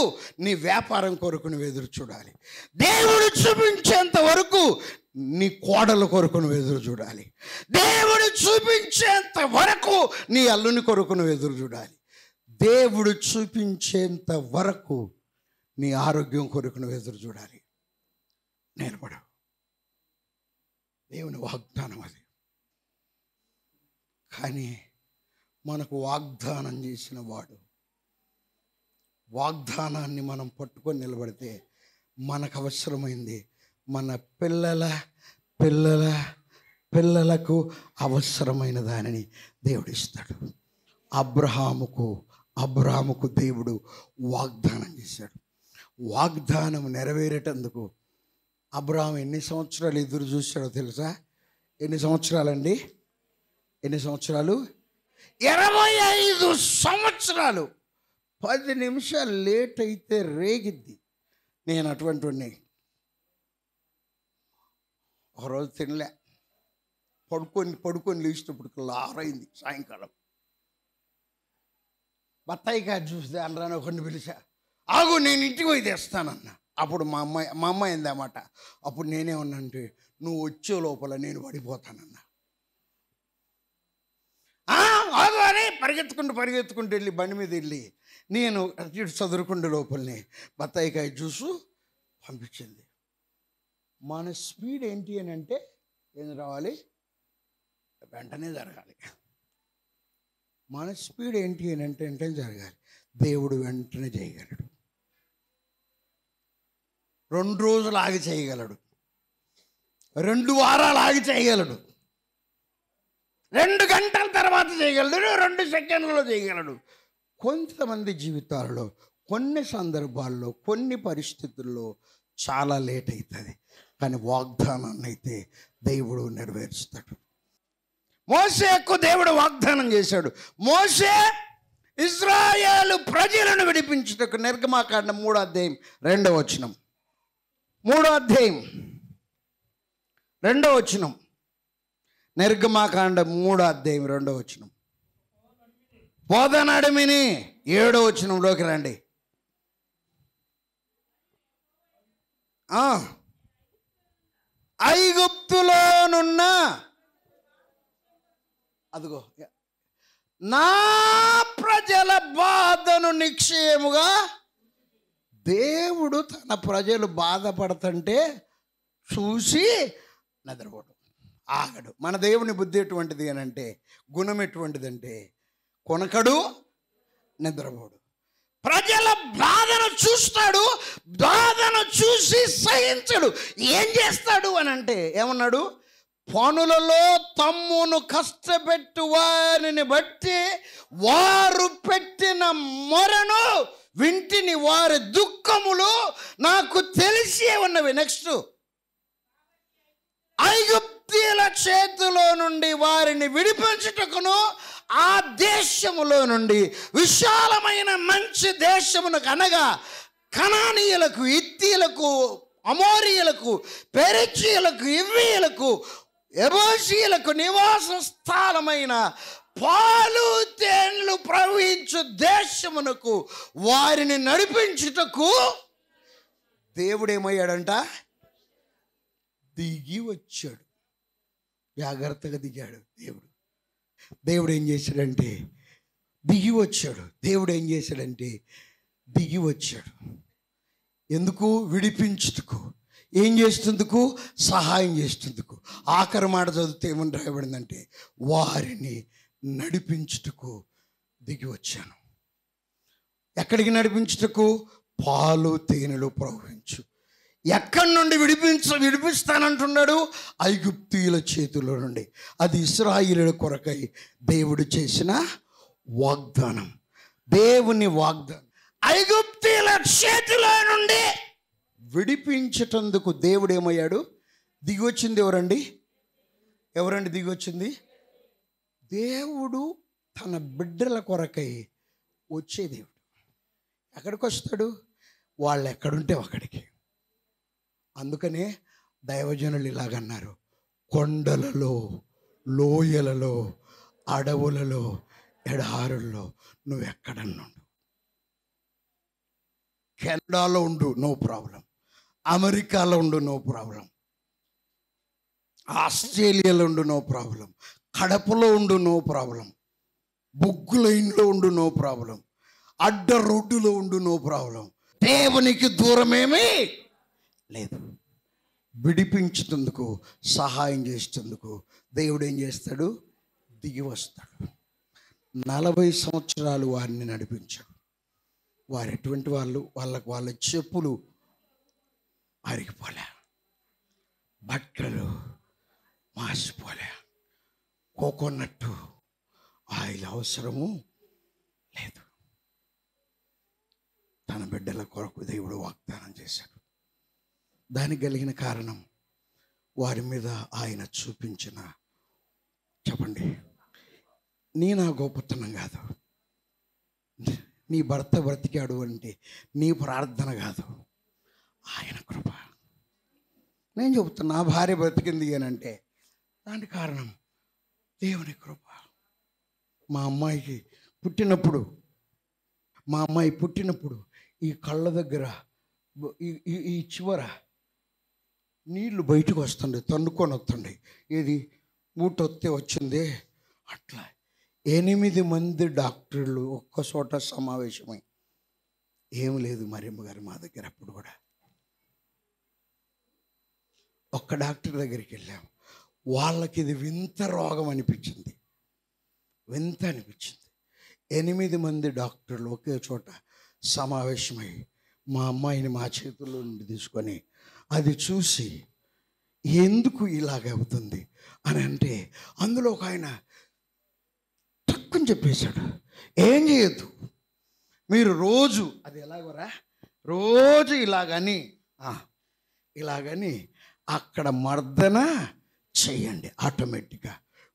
నీ వ్యాపారం కొరకు నువ్వు ఎదురు చూడాలి. దేవుడు చూపించేంత వరకు నీ కోడల కొరకు నువ్వు ఎదురు చూడాలి. దేవుడు చూపించేంత వరకు నీ అల్లుని కొరకు నువ్వు ఎదురు చూడాలి. దేవుడు చూపించేంత వరకు నీ ఆరోగ్యం కొరకు నువ్వు ఎదురు చూడాలి. నిలబడు. దేవుని వాగ్దానం అది. కానీ మనకు వాగ్దానం చేసిన వాడు, వాగ్దానాన్ని మనం పట్టుకొని నిలబడితే మనకు అవసరమైంది మన పిల్లలకు అవసరమైన దానిని దేవుడు ఇస్తాడు. అబ్రహాముకు దేవుడు వాగ్దానం చేశాడు. వాగ్దానం నెరవేరేటందుకు అబ్రహాం ఎన్ని సంవత్సరాలు ఎదురు చూశాడో తెలుసా? ఎన్ని సంవత్సరాలండి? ఎన్ని సంవత్సరాలు? 25 సంవత్సరాలు. 10 నిమిషాలు లేట్ అయితే రేగిద్ది. నేను అటువంటి వాడిని. ఒకరోజు తినలే, పడుకొని లేచినప్పుడు లారైంది. సాయంకాలం బత్తాయి కాదు చూస్తే అనరాని ఒకరిని పిలిచా. ఆగు, నేను ఇంటికి పోయి తెస్తానన్నా. అప్పుడు మా అమ్మాయి ఏందన్నమాట. అప్పుడు నేనేమన్నంటే, నువ్వు వచ్చే లోపల నేను పడిపోతానన్నా. ఆగు అని పరిగెత్తుకుంటూ వెళ్ళి బండి మీద వెళ్ళి నేను చదువుకుండే లోపలనే బత్తాయికాయ జ్యూసు పంపించింది. మన స్పీడ్ ఏంటి అని అంటే ఏం రావాలి? వెంటనే జరగాలి. మన స్పీడ్ ఏంటి అని అంటే వెంటనే జరగాలి. దేవుడు వెంటనే చేయగలడు. 2 రోజులు ఆగి చేయగలడు. 2 వారాలు ఆగి చేయగలడు. 2 గంటల తర్వాత చేయగలడు. 2 సెకండ్లలో చేయగలడు. కొంతమంది జీవితాలలో కొన్ని సందర్భాల్లో కొన్ని పరిస్థితుల్లో చాలా లేట్ అవుతుంది. కానీ వాగ్దానాన్ని అయితే దేవుడు నెరవేరుస్తాడు. మోషేకు దేవుడు వాగ్దానం చేశాడు. మోషే ఇశ్రాయేలు ప్రజలను విడిపించుటకు నిర్గమాకాండం 3వ అధ్యాయం 2వ వచనం. 3వ అధ్యాయం 2వ వచనం. నిర్గమాకాండం 3వ అధ్యాయం 2వ వచనం. పోదనడిమిని 7వ వచనంలోకి రండి. ఐగుప్తులోనున్న అదిగో నా ప్రజల బాధను నిక్షేముగా. దేవుడు తన ప్రజలు బాధపడుతుంటే చూసి నిద్రపోడు, ఆగడు. మన దేవుని బుద్ధి ఎటువంటిది అని అంటే, గుణం ఎటువంటిదంటే, కొనకడు, నిద్రపోడు. ప్రజల బాధను చూస్తాడు, బాధను చూసి సహించడు. ఏం చేస్తాడు అని అంటే ఏమన్నాడు? పనులలో తమ్మును కష్టపెట్టు వారిని బట్టి వారు పెట్టిన మొరను వింటిని, వారి దుఃఖములు నాకు తెలిసే ఉన్నవి. నెక్స్ట్, ఐగుప్తీయుల చేతిలో నుండి వారిని విడిపించుటకును ఆ దేశములో నుండి విశాలమైన మంచి దేశమునకు, అనగా కనానీయులకు, ఇత్తీయులకు, అమోరీయులకు, పెరిచీయులకు, ఇవ్వీయులకు, ఎబోసీయులకు నివాస స్థానమైన పాలు తేనెలు ప్రవహించు దేశమునకు వారిని నడిపించుటకు దేవుడేమయ్యాడంట? దిగి వచ్చాడు. జాగ్రత్తగా దిగాడు దేవుడు. దేవుడు ఏం చేశాడంటే దిగి వచ్చాడు. దేవుడు ఏం చేశాడంటే దిగి వచ్చాడు. ఎందుకు? విడిపించుటకు. ఏం చేస్తుందుకు? సహాయం చేస్తుందుకు. ఆఖరి మాట చదివితే ఏమని రాయబడిందంటే వారిని నడిపించుటకు దిగి వచ్చాను. ఎక్కడికి నడిపించుటకు? పాలు తేనెలు ప్రవహించు. ఎక్కడి నుండి విడిపిస్తానంటున్నాడు? ఐగుప్తీయుల చేతిలో నుండి. అది ఇశ్రాయేలుల కొరకై దేవుడు చేసిన వాగ్దానం. దేవుని వాగ్దానం ఐగుప్తీయుల చేతిలో నుండి విడిపించటందుకు దేవుడు ఏమయ్యాడు? దిగి వచ్చింది ఎవరండి దిగి వచ్చింది? దేవుడు తన బిడ్డల కొరకై వచ్చే దేవుడు. ఎక్కడికి వస్తాడు? వాళ్ళు ఎక్కడుంటే అక్కడికి. అందుకనే దైవజనులు ఇలాగన్నారు, కొండలలో, లోయలలో, అడవులలో, ఎడారుల్లో నువ్వు ఎక్కడన్నుండు. కెనడాలో ఉండు, నో ప్రాబ్లం. అమెరికాలో ఉండు, నో ప్రాబ్లం. ఆస్ట్రేలియాలో ఉండు, నో ప్రాబ్లం. కడపలో ఉండు, నో ప్రాబ్లం. బుగ్గు లైన్లో ఉండు, నో ప్రాబ్లం. అడ్డ రోడ్డులో ఉండు, నో ప్రాబ్లం. దేవునికి దూరమేమీ లేదు. విడిపించుతందుకు, సహాయం చేసేందుకు దేవుడు ఏం చేస్తాడు? దిగి వస్తాడు. 40 సంవత్సరాలు వారిని నడిపించాడు. వారు ఎటువంటి వాళ్ళు? వాళ్ళ చెప్పులు అరిగిపోలే, బట్టలు మాసిపోలే, కోకోనట్టు ఆయిల్ అవసరము లేదు. తన బిడ్డల కొరకు దేవుడు వాగ్దానం చేశాడు. దానికి కలిగిన కారణం వారి మీద ఆయన చూపించిన, చెప్పండి, నా గొప్పతనం కాదు, నీ భర్త బ్రతికాడు అంటే నీ ప్రార్థన కాదు, ఆయన కృప. నేను చెబుతున్నా, నా భార్య బ్రతికింది అని అంటే దానికి కారణం దేవుని కృప. మా అమ్మాయి పుట్టినప్పుడు ఈ కళ్ళ దగ్గర ఈ చివర నీళ్లు బయటకు వస్తుండే, తన్నుకొని వస్తుండే. ఏది ఊటొత్తే వచ్చిందే అట్లా. 8 మంది డాక్టర్లు ఒక్క చోట సమావేశమై, ఏం లేదు మరియమ్మ గారు మా దగ్గర. అప్పుడు కూడా ఒక్క డాక్టర్ దగ్గరికి వెళ్ళాం. వాళ్ళకి ఇది వింత రోగం అనిపించింది. 8 మంది డాక్టర్లు ఒకే చోట సమావేశమై మా అమ్మాయిని మా చేతుల్లో నుండి తీసుకొని అది చూసి ఎందుకు ఇలాగ అవుతుంది అని అంటే, అందులో ఒక ఆయన తక్కువ చెప్పేశాడు, ఏం చేయొద్దు, మీరు రోజు అది ఎలాగోరా రోజు ఇలాగని అక్కడ మర్దన చెయ్యండి, ఆటోమేటిక్గా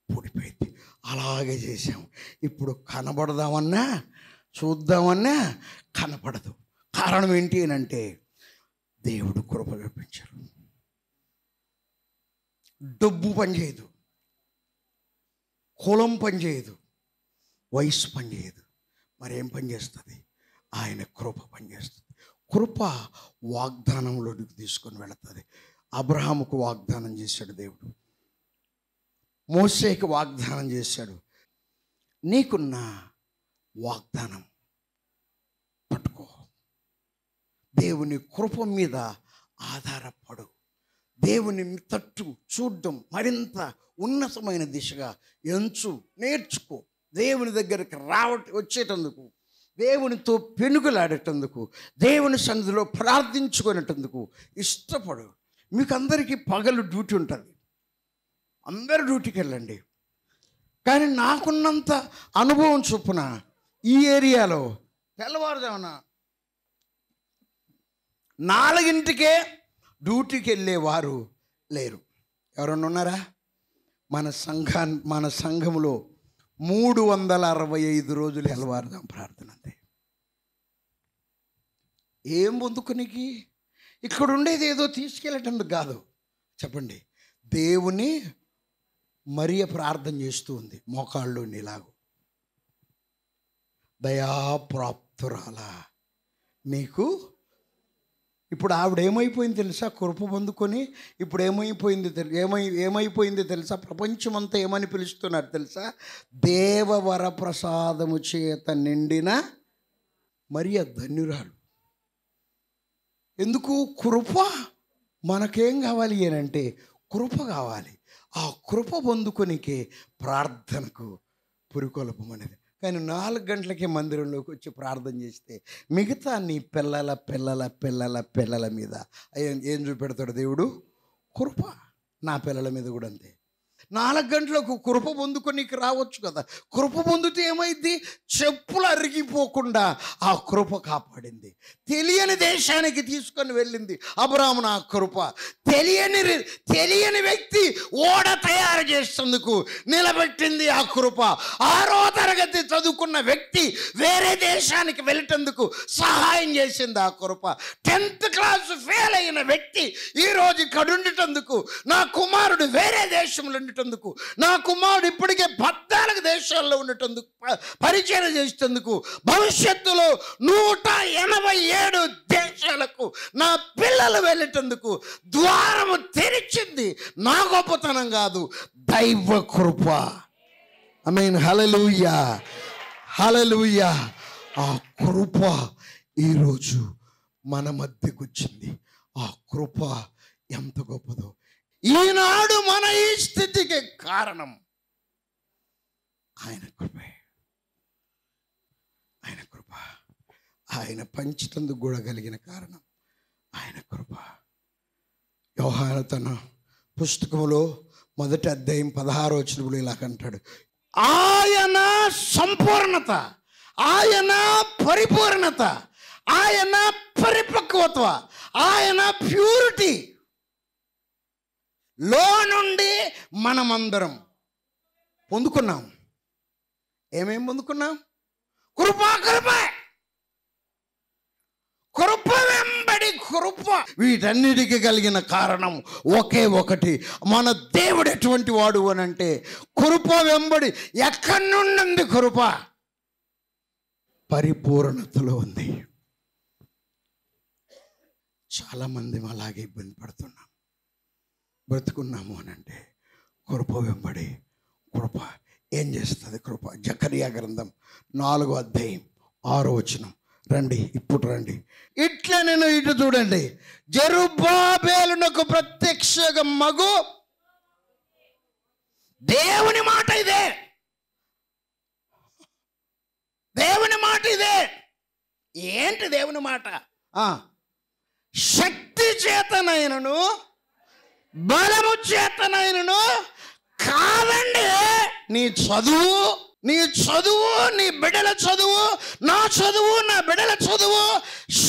పూడిపోయింది. అలాగే చేసాం. ఇప్పుడు కనబడదామన్నా చూద్దామన్నా కనపడదు. కారణం ఏంటి అని అంటే దేవుడు కృప చూపించారు. డబ్బు పనిచేయదు, కులం పనిచేయదు, వయసు పనిచేయదు. మరేం పనిచేస్తుంది? ఆయన కృప పనిచేస్తుంది. కృప వాగ్దానంలోకి తీసుకొని వెళుతుంది. అబ్రహాముకు వాగ్దానం చేశాడు దేవుడు, మోసేకి వాగ్దానం చేశాడు. నీకున్న వాగ్దానం పట్టుకో, దేవుని కృప మీద ఆధారపడు. దేవుని తట్టు చూడడం మరింత ఉన్నతమైన దిశగా నేర్చుకో. దేవుని దగ్గరికి వచ్చేటందుకు, దేవునితో పెనుగులాడేటందుకు, దేవుని సన్నిధిలో ప్రార్థించుకునేటందుకు ఇష్టపడు. మీకు అందరికీ పగలు డ్యూటీ ఉంటుంది, అందరూ డ్యూటీకి వెళ్ళండి. కానీ నాకున్నంత అనుభవం చొప్పున ఈ ఏరియాలో తెల్లవారుజామున 4ంటికే డ్యూటీకి వెళ్ళేవారు లేరు. ఎవరన్నా ఉన్నారా? మన సంఘంలో 365 రోజులు తెల్లవారుదాం ప్రార్థన. అంతే. ఏం పొందుకునికి? ఇక్కడ ఉండేది ఏదో తీసుకెళ్ళటందుకు కాదు. చెప్పండి, దేవుని మరియ ప్రార్థన చేస్తూ ఉంది మోకాళ్ళు నీలాగు, దయాప్రాప్తురాలా నీకు ఇప్పుడు ఆవిడ ఏమైపోయింది తెలుసా? కృప పొందుకొని ఇప్పుడు ఏమైపోయింది తెలుసా? ప్రపంచమంతా ఏమని పిలుస్తున్నారు తెలుసా? దేవవర ప్రసాదము చేత నిండిన మరియ ధన్యురాలు. ఎందుకు? కృప. మనకేం కావాలి అంటే కృప కావాలి. ఆ కృప పొందుకొనికే ప్రార్థనకు పురికొల్పమనేది. కానీ 4 గంటలకే మందిరంలోకి వచ్చి ప్రార్థన చేస్తే మిగతా నీ పిల్లల మీద ఏం చూపెడతాడు దేవుడు? కృప. నా పిల్లల మీద కూడా అంతే. 4 గంటలకు కృప పొందుకొనికి రావచ్చు కదా. కృప పొందితే ఏమైంది? చెప్పులు అరిగిపోకుండా ఆ కృప కాపాడింది. తెలియని దేశానికి తీసుకొని వెళ్ళింది అబ్రాహామును ఆ కృప. తెలియని వ్యక్తి ఓడ తయారు చేసేందుకు నిలబెట్టింది ఆ కృప. 6వ తరగతి చదువుకున్న వ్యక్తి వేరే దేశానికి వెళ్ళేటందుకు సహాయం చేసింది ఆ కృప. 10th క్లాస్ ఫెయిల్ అయిన వ్యక్తి ఈరోజు ఇక్కడ ఉండేటందుకు, నా కుమారుడు వేరే దేశంలో ఉండేటందుకు, నా కుమారుడు ఇప్పటికే 14 దేశాల్లో ఉండేటందుకు, పరిచయం చేసేందుకు, భవిష్యత్తులో 187 దేశాలకు నా పిల్లలు వెళ్ళేటందుకు ద్వారము తెరిచింది. నా గొప్పతనం కాదు, దైవ కృప. ఆమేన్. హల్లెలూయా, హల్లెలూయా. ఆ కృప ఈరోజు మన మధ్యకు వచ్చింది. ఆ కృప ఎంత గొప్పదో. ఈనాడు మన ఈ స్థితికి కారణం ఆయన కృపే. ఆయన కృప. ఆయన పంచితందుకు కూడా కలిగిన కారణం ఆయన కృప. యోహాను తన పుస్తకంలో 1వ అధ్యాయం 16వ వచనంలో ఇలాగంటాడు, ఆయన సంపూర్ణత, ఆయన పరిపూర్ణత, ఆయన పరిపక్వత, ఆయన ప్యూరిటీ లో నుండి మనమందరం పొందుకున్నాం. ఏమేం పొందుకున్నాం? కృప. కృప వెంబడి కృప. వీటన్నిటికీ కలిగిన కారణం ఒకే ఒకటి. మన దేవుడు ఎటువంటి వాడు అని అంటే కృప వెంబడి ఎక్కడి నుండి కృప? పరిపూర్ణతలో ఉంది. చాలామంది అలాగే ఇబ్బంది పడుతున్నాం. బ్రతుకున్నాము అని అంటే కృప వెంబడి కృప. ఏం చేస్తుంది కృప? జకరియా గ్రంథం 4వ అధ్యాయం 6వ వచనం. రండి, ఇప్పుడు రండి. ఇట్లా నేను ఇటు చూడండి. జెరుబ్బాబెలునకు ప్రత్యక్షంగా మగు దేవుని మాట ఇదే. దేవుని మాట ఇదే. ఏంటి దేవుని మాట? శక్తి చేతనైనను బలము చేతనైనను కాదండి. నీ చదువు, నీ బిడ్డల చదువు, నా చదువు, నా బిడ్డల చదువు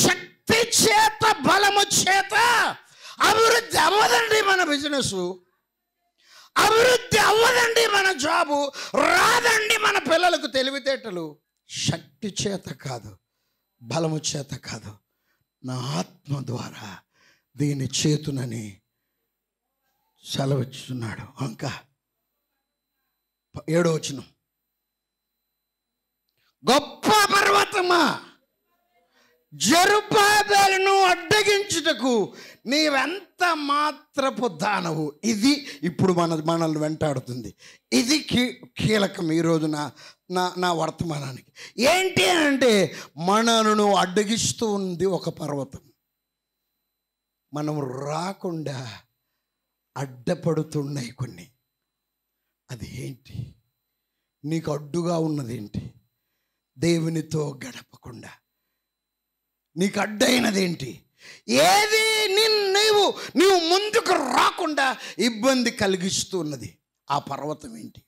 శక్తి చేత బలము చేత అభివృద్ధి అవ్వదండి. మన బిజినెస్ అభివృద్ధి అవ్వదండి. మన జాబు రాదండి. మన పిల్లలకు తెలివితేటలు శక్తి చేత కాదు, బలము చేత కాదు, నా ఆత్మ ద్వారా దీని చేతునని సెలవిస్తున్నాడు. ఇంకా 7వ వచనం. గొప్ప పర్వతమా, జెరుబ్బాబెలును అడ్డగించుటకు నీవెంత మాత్రపు దానవు. ఇది ఇప్పుడు మనల్ని వెంటాడుతుంది. ఇది కీలకం ఈరోజు నా వర్తమానానికి. ఏంటి అంటే మనను అడ్డగిస్తూ ఉంది ఒక పర్వతం. మనం రాకుండా అడ్డపడుతున్నాయి కొన్ని. అది ఏంటి? నీకు అడ్డుగా ఉన్నది ఏంటి? దేవునితో గడపకుండా నీకు అడ్డైనది ఏంటి? ఏది నీవు ముందుకు రాకుండా ఇబ్బంది కలిగిస్తూ ఉన్నది? ఆ పర్వతం ఏంటి?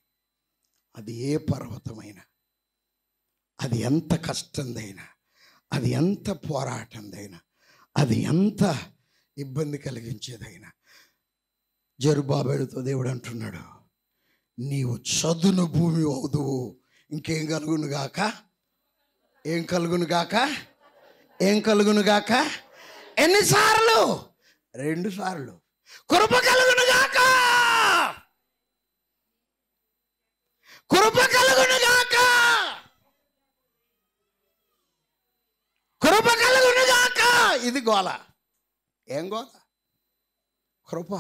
అది ఏ పర్వతమైనా, అది ఎంత కష్టందైనా, అది ఎంత పోరాటందైనా, అది ఎంత ఇబ్బంది కలిగించేదైనా, జెరుబ్బాబెలుతో దేవుడు అంటున్నాడు, నీవు చదును భూమి అవుదువు. ఇంకేం కలుగును గాక? ఏం కలుగును గాక? ఏం కలుగును గాక? ఎన్నిసార్లు? 2 సార్లు. కృప కలుగును గాక, కృప కలుగును గాక, కృప కలుగును గాక. ఇది గోల. ఏం కావాలా? కృప.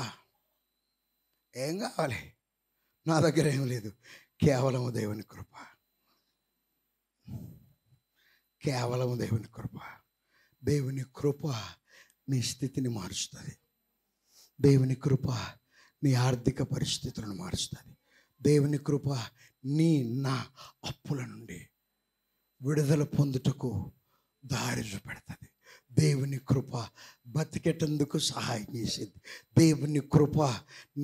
ఏం కావాలి? నా దగ్గర ఏం లేదు, కేవలము దేవుని కృప. కేవలము దేవుని కృప. దేవుని కృప నీ స్థితిని మారుస్తుంది. దేవుని కృప నీ ఆర్థిక పరిస్థితులను మారుస్తుంది. దేవుని కృప నీ నా అప్పుల నుండి విడుదల పొందుటకు దారి చూపెడుతుంది. దేవుని కృప బతికేటందుకు సహాయం చేసేది. దేవుని కృప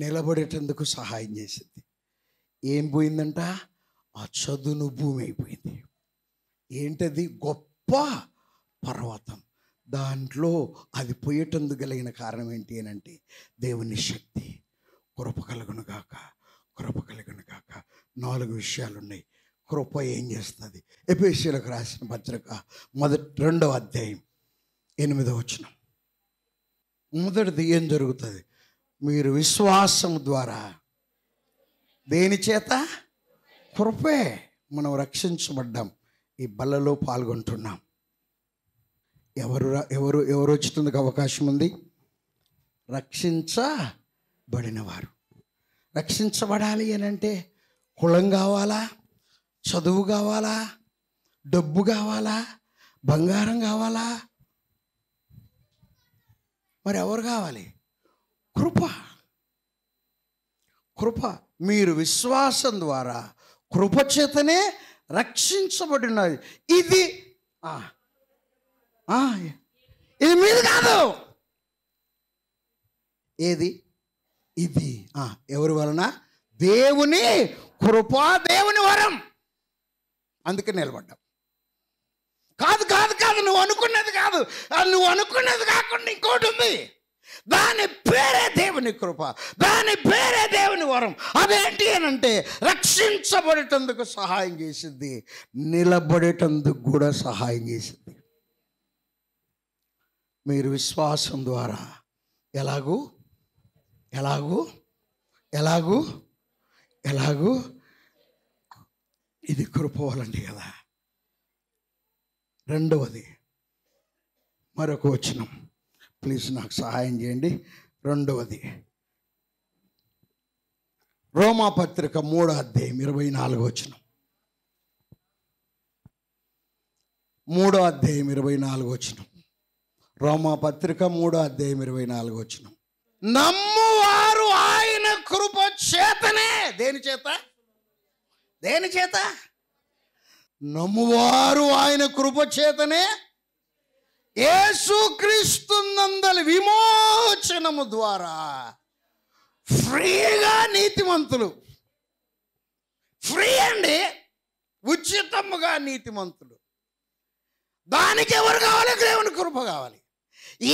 నిలబడేటందుకు సహాయం చేసేది. ఏం పోయిందంట? ఆ చదును భూమి అయిపోయింది. ఏంటది? గొప్ప పర్వతం. దాంట్లో అది పోయేటందుకు కలిగిన కారణం ఏంటి అని అంటే దేవుని శక్తి. కృప కలుగును గాక, కృప కలుగును గాక. 4 విషయాలు ఉన్నాయి. కృప ఏం చేస్తుంది? ఎఫెసీయులకు రాసిన పత్రిక 2వ అధ్యాయం 8వ వచనం. మొదటిది ఏం జరుగుతుంది? మీరు విశ్వాసం ద్వారా దేని చేత? కృపే మనం రక్షించబడ్డాం. ఈ బలలో పాల్గొంటున్నాం. ఎవరు వచ్చేందుకు అవకాశం ఉంది? రక్షించబడిన వారు. రక్షించబడాలి అని అంటే కులం కావాలా? చదువు కావాలా? డబ్బు కావాలా? బంగారం కావాలా? మరి ఎవరు కావాలి? కృప. కృప. మీరు విశ్వాసం ద్వారా కృప చేతనే రక్షించబడినది. ఇది ఇది మీది కాదు. ఏది? ఇది ఎవరి వలన? దేవుని కృప, దేవుని వరం. అందుకే నిలబడ్డాం. కాదు కాదు కాదు, నువ్వు అనుకున్నది కాదు. నువ్వు అనుకున్నది కాకుండా ఇంకోటి ఉంది. దాని పేరే దేవుని కృప, దాని పేరే దేవుని వరం. అదేంటి అని అంటే రక్షించబడేటందుకు సహాయం చేసిద్ది, నిలబడేటందుకు కూడా సహాయం చేసిద్ది. మీరు విశ్వాసం ద్వారా ఎలాగూ ఎలాగూ ఎలాగూ ఎలాగూ ఇది కృప వలండి కదా. రెండవది మరొక వచనం, ప్లీజ్ నాకు సహాయం చేయండి. రెండవది రోమాపత్రిక 3వ అధ్యాయం 24వ వచనం. 3వ అధ్యాయం 24వ వచనం. రోమాపత్రిక 3వ అధ్యాయం 24వ వచనం. నమ్మువారు ఆయన కృప చేతనే. దేని చేత? దేని చేత? నమ్మువారు ఆయన కృప చేతనే యేసుక్రీస్తునందలి విమోచనము ద్వారా ఫ్రీగా నీతిమంతులు. ఫ్రీ అండి, ఉచితముగా నీతిమంతులు. దానికి ఎవరు కావాలి? దేవుని కృప కావాలి.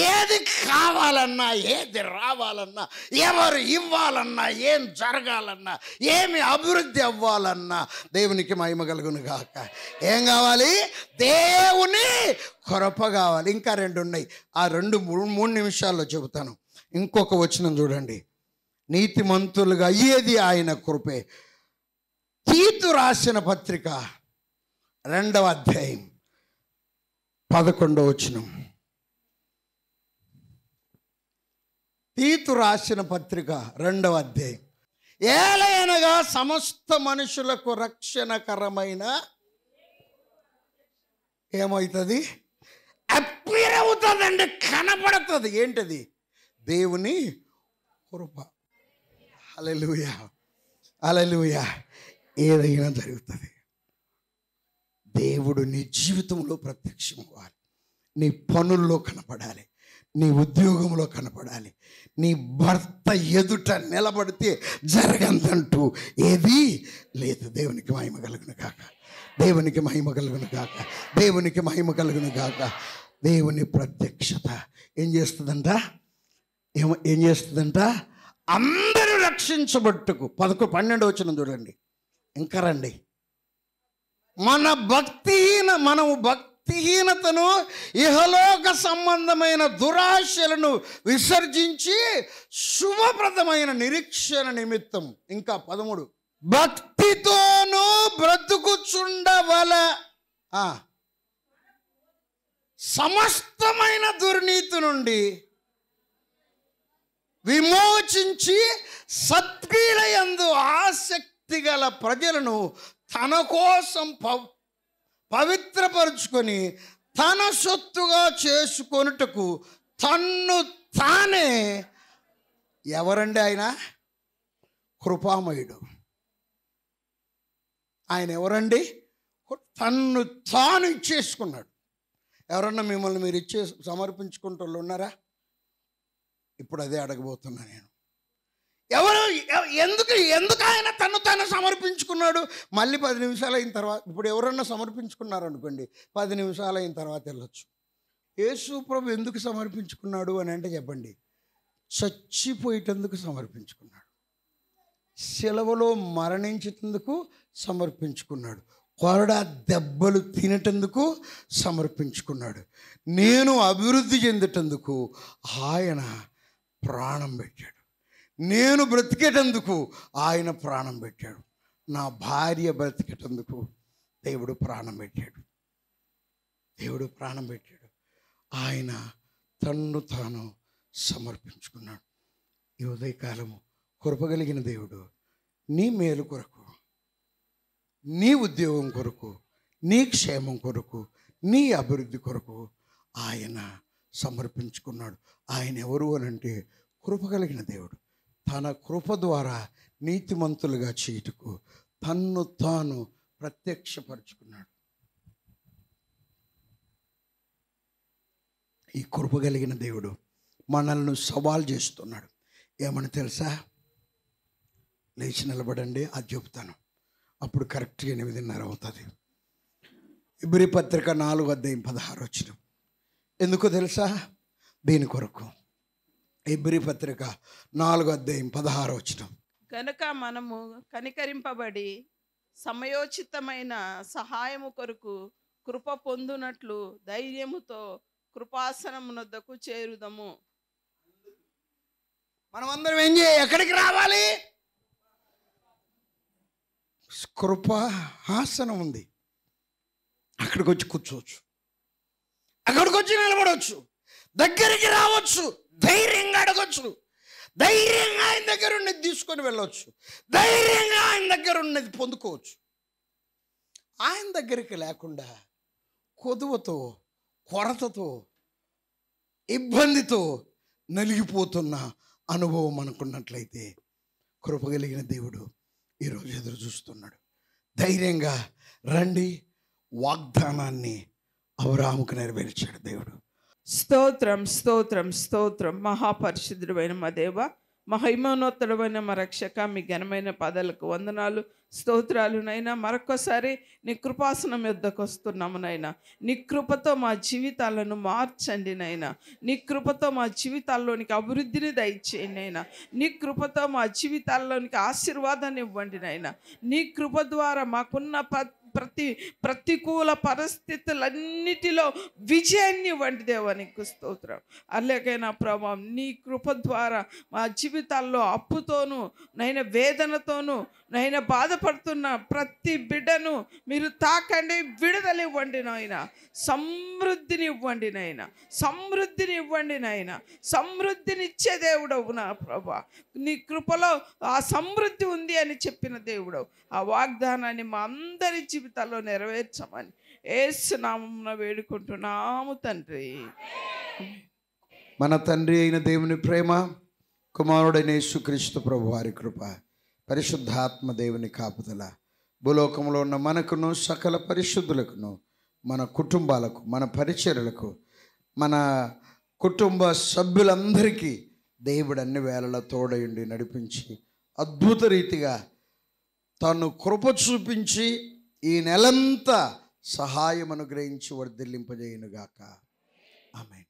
ఏది కావాలన్నా, ఏది రావాలన్నా, ఎవరు ఇవ్వాలన్నా, ఏం జరగాలన్నా, ఏమి అభివృద్ధి అవ్వాలన్నా దేవునికి మహిమ కలుగును గాక. ఏం కావాలి? దేవుని కృప కావాలి. ఇంకా 2 ఉన్నాయి. ఆ 3 నిమిషాల్లో చెబుతాను. ఇంకొక వచనం చూడండి. నీతిమంతులుగా అయ్యేది ఆయన కృపే. తీతు రాసిన పత్రిక 2వ అధ్యాయం 11వ వచనం. తీతు రాసిన పత్రిక 2వ అధ్యాయం. ఏలయనగా సమస్త మనుషులకు రక్షణకరమైన ఏమవుతుంది? అప్పీర్ అవుతుందండి, కనపడుతుంది. ఏంటది? దేవుని కృప. హల్లెలూయా, హల్లెలూయా. ఏదైనా జరుగుతుంది. దేవుడు నీ జీవితంలో ప్రత్యక్షం అవ్వాలి, నీ పనుల్లో కనపడాలి, నీ ఉద్యోగంలో కనపడాలి. నీ భర్త ఎదుట నిలబడితే జరగందంటూ ఏదీ లేదు. దేవునికి మహిమ కలుగును గాక, దేవునికి మహిమ కలుగును గాక, దేవునికి మహిమ కలుగును గాక. దేవుని ప్రత్యక్షత ఏం చేస్తుందంట? ఏం చేస్తుందంట? అందరూ రక్షించబట్టుకు. 12వ వచనం చూడండి. ఇంకా రండి. మనము భక్తిహీనతను, ఇహలోక సంబంధమైన దురాశలను విసర్జించి శుభప్రదమైన నిరీక్షణ నిమిత్తం. ఇంకా 13, భక్తితోనూ బ్రతుకుచుండవల, సమస్తమైన దుర్నీతి నుండి విమోచించి సత్క్రియలయందు ఆసక్తి గల ప్రజలను తన కోసం పవిత్రపరుచుకొని తన సొత్తుగా చేసుకొనుటకు తన్ను తానే, ఎవరండి ఆయన? కృపామయుడు. ఆయన ఎవరండి? తన్ను తాను ఇచ్చేసుకున్నాడు. ఎవరన్నా మిమ్మల్ని మీరు సమర్పించుకుంటూ ఉన్నారా? ఇప్పుడు అదే అడగబోతున్నా నేను. ఎందుకు ఆయన తను సమర్పించుకున్నాడు? మళ్ళీ 10 నిమిషాలు అయిన తర్వాత, ఇప్పుడు ఎవరన్నా సమర్పించుకున్నారనుకోండి, 10 నిమిషాలు అయిన తర్వాత వెళ్ళొచ్చు. యేసు ప్రభు ఎందుకు సమర్పించుకున్నాడు అని అంటే చెప్పండి. చచ్చిపోయేటందుకు సమర్పించుకున్నాడు. శిలువలో మరణించేందుకు సమర్పించుకున్నాడు. కొరడా దెబ్బలు తినేటందుకు సమర్పించుకున్నాడు. నేను అభివృద్ధి చెందేటందుకు ఆయన ప్రాణం పెట్టాడు. నేను బ్రతికేటందుకు ఆయన ప్రాణం పెట్టాడు. నా భార్య బ్రతికేటందుకు దేవుడు ప్రాణం పెట్టాడు. దేవుడు ప్రాణం పెట్టాడు. ఆయన తన్ను తాను సమర్పించుకున్నాడు. ఈ ఉదయకాలము కృపగలిగిన దేవుడు నీ మేలు కొరకు, నీ ఉద్యోగం కొరకు, నీ క్షేమం కొరకు, నీ అభివృద్ధి కొరకు ఆయన సమర్పించుకున్నాడు. ఆయన ఎవరు అనంటే కృపగలిగిన దేవుడు. తన కృప ద్వారా నీతిమంతులుగా చేయుటకు తన్ను తాను ప్రత్యక్షపరుచుకున్నాడు. ఈ కృపగలిగిన దేవుడు మనల్ని సవాల్ చేస్తున్నాడు. ఏమని తెలుసా? లేచి నిలబడండి, అది చెప్తాను. అప్పుడు కరెక్ట్గా 8:30 అవుతుంది. ఇబ్రీ పత్రిక 4:16. ఎందుకో తెలుసా? దీని కొరకు. ఇబ్రీ పత్రిక 4:16. కనుక మనము కనికరింపబడి సమయోచితమైన సహాయము కొరకు కృప పొందునట్లు ధైర్యముతో కృపాసనమునొద్దకు చేరుదము. మనమందరం ఎక్కడికి రావాలి? కృపాసనం ఉంది, అక్కడికి వచ్చి కూర్చోవచ్చు, అక్కడికి వచ్చి నిలబడవచ్చు, దగ్గరికి రావచ్చు, ధైర్యంగా అడగచ్చు, ధైర్యంగా ఆయన దగ్గర ఉన్నది తీసుకొని వెళ్ళవచ్చు, ధైర్యంగా ఆయన దగ్గర ఉన్నది పొందుకోవచ్చు. ఆయన దగ్గరికి లేకుండా కొదువతో, కొరతతో, ఇబ్బందితో నలిగిపోతున్న అనుభవం అనుకున్నట్లయితే కృపగలిగిన దేవుడు ఈరోజు ఎదురు చూస్తున్నాడు. ధైర్యంగా రండి, వాగ్దానాన్ని అబ్రాహాముకు నెరవేర్చాడు దేవుడు. స్తోత్రం, స్తోత్రం, స్తోత్రం. మహాపరిశుద్ధుడైన మా దేవ, మహిమోన్నతుడైన మా రక్షక, మీ ఘనమైన పదాలకు వందనాలు, స్తోత్రాలు నైనా. మరొకసారి నీ కృపాసనం యొద్దకు వస్తున్నాము నైనా. నీ కృపతో మా జీవితాలను మార్చండి నైనా. నీ కృపతో మా జీవితాల్లోనికి అభివృద్ధిని దయచేయండి నైనా. నీ కృపతో మా జీవితాల్లోనికి ఆశీర్వాదాన్ని ఇవ్వండి నైనా. నీ కృప ద్వారా మాకున్న ప్రతికూల పరిస్థితులన్నిటిలో విజయాన్ని ఇవ్వండి దేవా. నీకు స్తోత్రం. అలాగైనా ప్రభావం నీ కృప ద్వారా మా జీవితాల్లో అప్పుతోనూ నైనా వేదనతోనూ నైనా బాధపడుతున్న ప్రతి బిడ్డను మీరు తాకండి, విడుదల ఇవ్వండి నాయన. సమృద్ధిని ఇవ్వండి నాయన, సమృద్ధిని ఇవ్వండి నాయన. సమృద్ధినిచ్చే దేవుడవు నా ప్రభా. నీ కృపలో ఆ సమృద్ధి ఉంది అని చెప్పిన దేవుడవు. ఆ వాగ్దానాన్ని మా అందరి జీవితాల్లో నెరవేర్చమని యేసు నామమున వేడుకుంటున్నాము తండ్రి. మన తండ్రి అయిన దేవుని ప్రేమ, కుమారుడైన యేసుక్రీస్తు ప్రభు వారి కృప, పరిశుద్ధాత్మ దేవుని కాపుదల భూలోకంలో ఉన్న మనకును సకల పరిశుద్ధులకును, మన కుటుంబాలకు, మన పరిచర్యలకు, మన కుటుంబ సభ్యులందరికీ దేవుడు అన్ని వేళలా తోడయుండి నడిపించి అద్భుత రీతిగా తను కృప చూపించి ఈ నెలంతా సహాయం అనుగ్రహించి వర్ధిల్లింపజేయునుగాక. ఆమేన్.